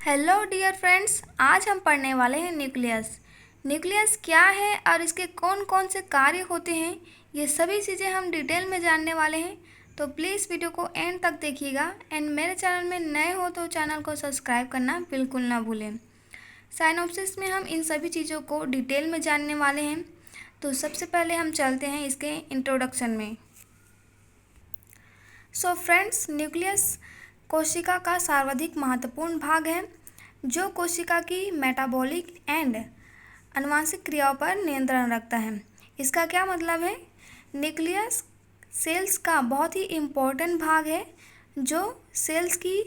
Hello dear friends, आज हम पढ़ने वाले हैं न्यूक्लियस। न्यूक्लियस क्या है और इसके कौन कौन से कार्य होते हैं, ये सभी चीज़ें हम डिटेल में जानने वाले हैं। तो प्लीज़ वीडियो को एंड तक देखिएगा एंड मेरे चैनल में नए हो तो चैनल को सब्सक्राइब करना बिल्कुल ना भूलें। साइनॉप्सिस में हम इन सभी चीज़ों को डिटेल में जानने वाले हैं। तो सबसे पहले हम चलते हैं इसके इंट्रोडक्शन में। सो फ्रेंड्स, न्यूक्लियस कोशिका का सर्वाधिक महत्वपूर्ण भाग है जो कोशिका की मेटाबॉलिक एंड आनुवंशिक क्रियाओं पर नियंत्रण रखता है। इसका क्या मतलब है? न्यूक्लियस सेल्स का बहुत ही इम्पोर्टेंट भाग है जो सेल्स की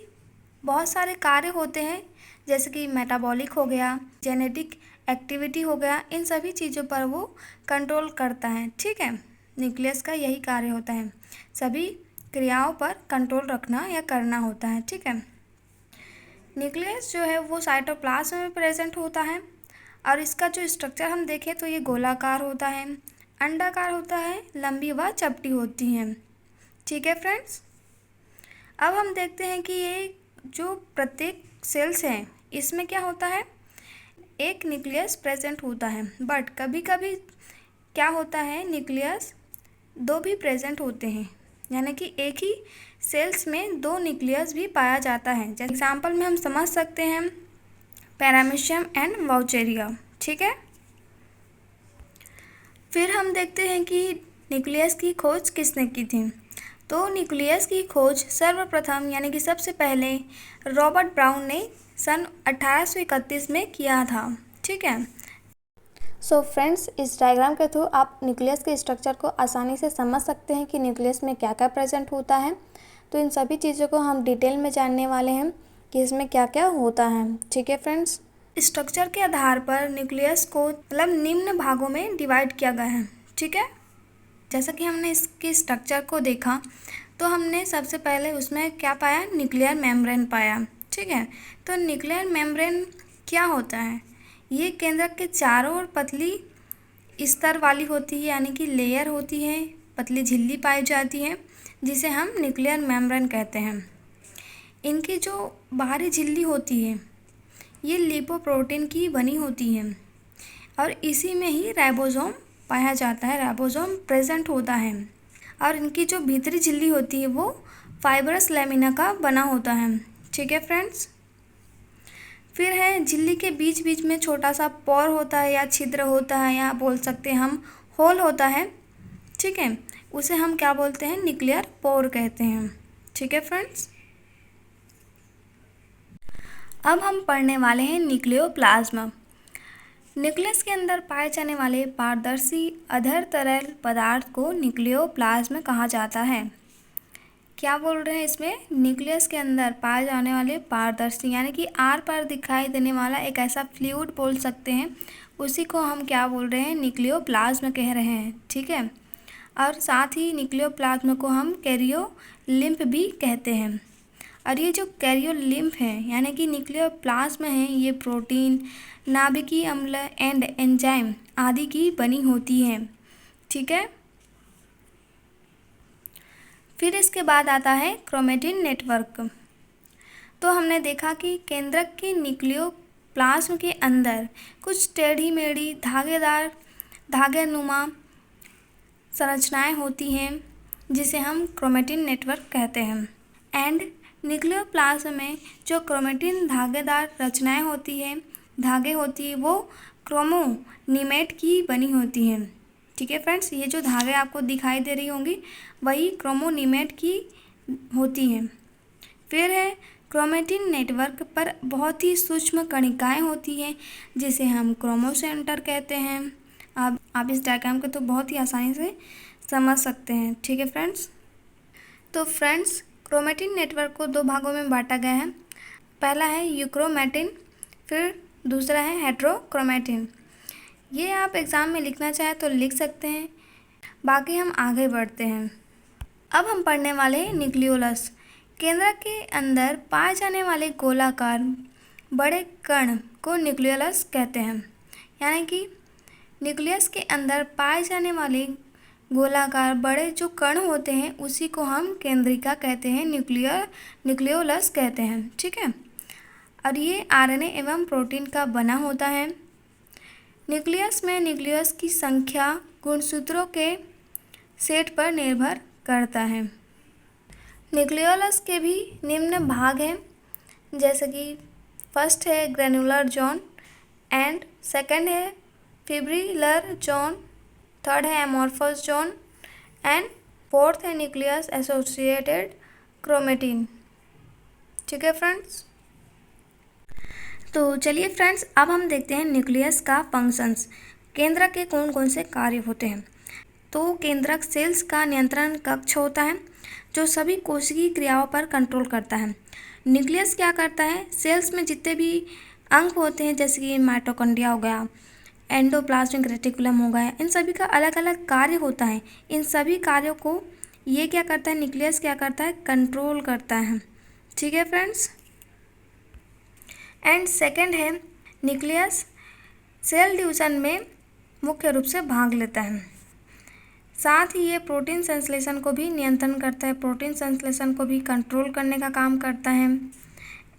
बहुत सारे कार्य होते हैं, जैसे कि मेटाबॉलिक हो गया, जेनेटिक एक्टिविटी हो गया, इन सभी चीज़ों पर वो कंट्रोल करता है। ठीक है, न्यूक्लियस का यही कार्य होता है, सभी क्रियाओं पर कंट्रोल रखना या करना होता है। ठीक है, न्यूक्लियस जो है वो साइटोप्लाज्म में प्रेजेंट होता है और इसका जो स्ट्रक्चर हम देखें तो ये गोलाकार होता है, अंडाकार होता है, लंबी व चपटी होती हैं। ठीक है फ्रेंड्स, अब हम देखते हैं कि ये जो प्रत्येक सेल्स हैं इसमें क्या होता है, एक न्यूक्लियस प्रेजेंट होता है, बट कभी कभी क्या होता है, न्यूक्लियस दो भी प्रेजेंट होते हैं, यानी कि एक ही सेल्स में दो न्यूक्लियस भी पाया जाता है। जैसे एग्जाम्पल में हम समझ सकते हैं पैरामीशियम एंड वाउचेरिया। ठीक है, फिर हम देखते हैं कि न्यूक्लियस की खोज किसने की थी। तो न्यूक्लियस की खोज सर्वप्रथम यानी कि सबसे पहले रॉबर्ट ब्राउन ने सन 1831 में किया था। ठीक है, सो फ्रेंड्स, इस डायग्राम के थ्रू आप न्यूक्लियस के स्ट्रक्चर को आसानी से समझ सकते हैं कि न्यूक्लियस में क्या क्या प्रेजेंट होता है। तो इन सभी चीज़ों को हम डिटेल में जानने वाले हैं कि इसमें क्या क्या होता है। ठीक है फ्रेंड्स, स्ट्रक्चर के आधार पर न्यूक्लियस को मतलब निम्न भागों में डिवाइड किया गया है। ठीक है, जैसा कि हमने इसके स्ट्रक्चर को देखा तो हमने सबसे पहले उसमें क्या पाया, न्यूक्लियर मेम्ब्रेन पाया। ठीक है, तो न्यूक्लियर मेम्ब्रेन क्या होता है, ये केंद्रक के चारों ओर पतली स्तर वाली होती है, यानी कि लेयर होती है, पतली झिल्ली पाई जाती है जिसे हम न्यूक्लियर मेम्ब्रेन कहते हैं। इनकी जो बाहरी झिल्ली होती है ये लिपोप्रोटीन की बनी होती है और इसी में ही राइबोसोम पाया जाता है, राइबोसोम प्रेजेंट होता है। और इनकी जो भीतरी झिल्ली होती है वो फाइब्रस लैमिना का बना होता है। ठीक है फ्रेंड्स, फिर है झिल्ली के बीच बीच में छोटा सा पोर होता है या छिद्र होता है, या बोल सकते हैं हम होल होता है। ठीक है, उसे हम क्या बोलते हैं, न्यूक्लियर पोर कहते हैं। ठीक है फ्रेंड्स, अब हम पढ़ने वाले हैं न्यूक्लियोप्लाज्म। न्यूक्लियस के अंदर पाए जाने वाले पारदर्शी अधर तरल पदार्थ को न्यूक्लियोप्लाज्म कहा जाता है। क्या बोल रहे हैं इसमें, न्यूक्लियस के अंदर पाए जाने वाले पारदर्शी यानी कि आर पार दिखाई देने वाला एक ऐसा फ्लूइड बोल सकते हैं, उसी को हम क्या बोल रहे हैं, न्यूक्लियोप्लाज्म कह रहे हैं। ठीक है, और साथ ही न्यूक्लियोप्लाज्म को हम कैरियोलिम्फ भी कहते हैं। और ये जो कैरियोलिम्फ है यानी कि न्यूक्लियोप्लाज्म है, ये प्रोटीन, नाभिकीय अम्ल एंड एंजाइम आदि की बनी होती है। ठीक है, फिर इसके बाद आता है क्रोमेटिन नेटवर्क। तो हमने देखा कि केंद्रक के न्यूक्लियोप्लाज्म के अंदर कुछ टेढ़ी मेढ़ी धागेदार धागेनुमा संरचनाएं होती हैं जिसे हम क्रोमेटिन नेटवर्क कहते हैं। एंड न्यूक्लियोप्लाज्म में जो क्रोमेटिन धागेदार रचनाएं होती हैं, धागे होती है, वो क्रोमोनिमेट की बनी होती हैं। ठीक है फ्रेंड्स, ये जो धागे आपको दिखाई दे रही होंगी वही क्रोमोनिमेट की होती हैं। फिर है क्रोमेटिन नेटवर्क पर बहुत ही सूक्ष्म कणिकाएं होती हैं जिसे हम क्रोमोसेंटर कहते हैं। आप इस डायग्राम को तो बहुत ही आसानी से समझ सकते हैं। ठीक है फ्रेंड्स, तो फ्रेंड्स क्रोमेटिन नेटवर्क को दो भागों में बांटा गया है। पहला है यूक्रोमेटिन, फिर दूसरा है हेट्रोक्रोमेटिन। ये आप एग्ज़ाम में लिखना चाहें तो लिख सकते हैं, बाकी हम आगे बढ़ते हैं। अब हम पढ़ने वाले हैं न्यूक्लियोलस। केंद्रक के अंदर पाए जाने वाले गोलाकार बड़े कण को न्यूक्लियोलस कहते हैं, यानी कि न्यूक्लियस के अंदर पाए जाने वाले गोलाकार बड़े जो कण होते हैं उसी को हम केंद्रिका कहते हैं, न्यूक्लियोलस कहते हैं। ठीक है, और ये आरएनए एवं प्रोटीन का बना होता है। न्यूक्लियस में न्यूक्लियस की संख्या गुणसूत्रों के सेट पर निर्भर करता है। न्यूक्लियोलस के भी निम्न भाग हैं, जैसे कि फर्स्ट है ग्रेनुलर जोन एंड सेकंड है फिब्रिलर जोन, थर्ड है एमोर्फस जोन एंड फोर्थ है न्यूक्लियस एसोसिएटेड क्रोमेटिन। ठीक है फ्रेंड्स, तो चलिए फ्रेंड्स अब हम देखते हैं न्यूक्लियस का फंक्शंस, केंद्रक के कौन कौन से कार्य होते हैं। तो केंद्रक सेल्स का नियंत्रण कक्ष होता है जो सभी कोशिकीय क्रियाओं पर कंट्रोल करता है। न्यूक्लियस क्या करता है, सेल्स में जितने भी अंग होते हैं जैसे कि माइटोकॉन्ड्रिया हो गया, एंडोप्लाज्मिक रेटिकुलम हो गया, इन सभी का अलग अलग कार्य होता है। इन सभी कार्यों को ये क्या करता है, न्यूक्लियस क्या करता है, कंट्रोल करता है। ठीक है फ्रेंड्स, एंड सेकंड है न्यूक्लियस सेल डिवीजन में मुख्य रूप से भाग लेता है। साथ ही ये प्रोटीन संश्लेषण को भी नियंत्रण करता है, प्रोटीन संश्लेषण को भी कंट्रोल करने का काम करता है।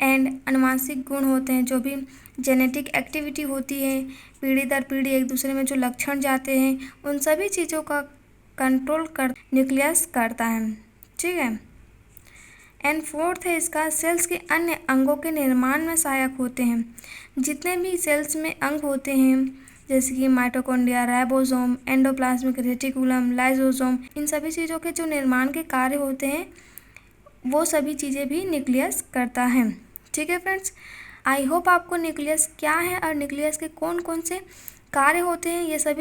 एंड अनुवांशिक गुण होते हैं, जो भी जेनेटिक एक्टिविटी होती है, पीढ़ी दर पीढ़ी एक दूसरे में जो लक्षण जाते हैं, उन सभी चीज़ों का कंट्रोल कर न्यूक्लियस करता है। ठीक है, एंड फोर्थ है इसका सेल्स के अन्य अंगों के निर्माण में सहायक होते हैं। जितने भी सेल्स में अंग होते हैं जैसे कि mitochondria, ribosome, endoplasmic reticulum, lysosome, इन सभी चीज़ों के जो निर्माण के कार्य होते हैं वो सभी चीज़ें भी न्यूक्लियस करता है। ठीक है फ्रेंड्स, आई होप आपको न्यूक्लियस क्या है और न्यूक्लियस के कौन कौन से कार्य होते हैं ये सभी